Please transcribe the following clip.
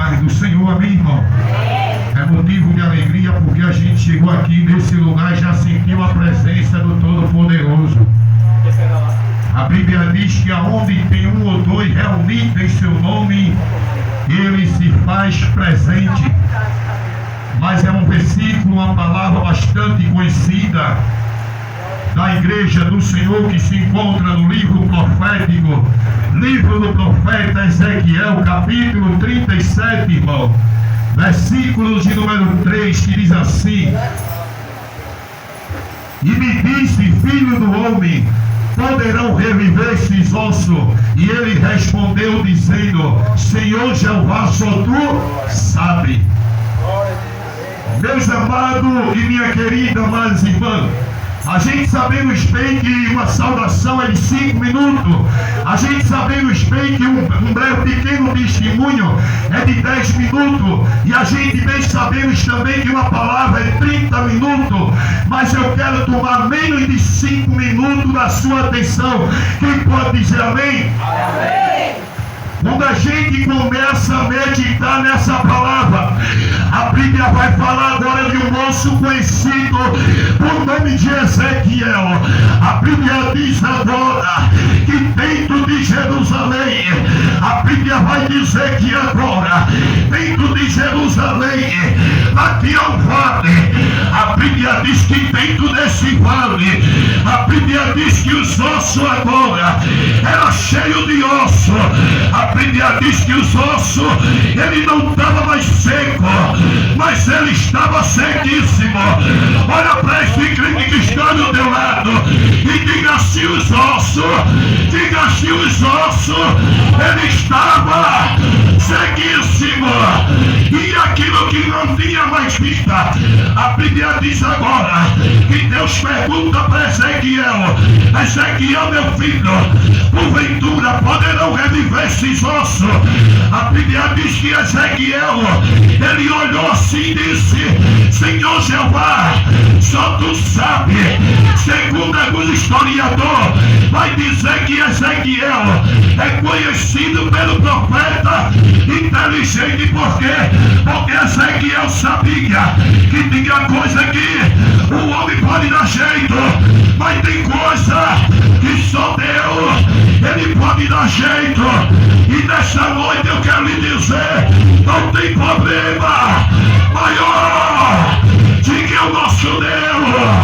milagre do Senhor, amém, irmão? É motivo de alegria porque a gente chegou aqui nesse lugar e já sentiu a presença do Todo-Poderoso. A Bíblia diz que aonde tem um ou dois reunidos em seu nome, ele se faz presente. Mas é um versículo, uma palavra bastante conhecida da igreja do Senhor, que se encontra no livro profético, livro do profeta Ezequiel, capítulo 37, irmão, versículo de número 3, que diz assim: e me disse, filho do homem, poderão reviver esses ossos? E ele respondeu dizendo, Senhor Jeová, só tu sabe. Meus amados e minha querida amadas irmãs, a gente sabemos bem que uma saudação é de 5 minutos. A gente sabemos bem que um breve pequeno testemunho é de 10 minutos. E a gente bem sabemos também que uma palavra é 30 minutos. Mas eu quero tomar menos de 5 minutos da sua atenção. Quem pode dizer amém? Amém! Quando a gente começa a meditar nessa palavra, a Bíblia vai falar agora de um moço conhecido por nome de Ezequiel. A Bíblia diz agora que dentro de Jerusalém, a Bíblia vai dizer que agora, dentro de Jerusalém, aqui é um vale. A Bíblia diz que dentro desse vale, a Bíblia diz que os ossos agora eram cheios de osso. A Bíblia diz que os ossos, ele não estava mais seco, mas ele estava sequíssimo. Olha para esse crente que está do teu lado e diga se os ossos, diga se os ossos, ele estava sequíssimo. E aquilo que não tinha mais vista, a Bíblia diz agora que Deus pergunta para Ezequiel, Ezequiel meu filho, porventura poderão reviver esses ossos? A Bíblia diz que Ezequiel, ele olhou assim e disse, Senhor Jeová, só tu sabe. Segundo alguns historiadores, vai dizer que Ezequiel é conhecido pelo profeta inteligente. Por quê? Porque Ezequiel sabia que tinha coisa que o homem pode dar jeito, mas tem coisa que só Deus, ele pode dar jeito. E nessa noite eu quero lhe dizer, não tem problema maior de que o nosso Deus.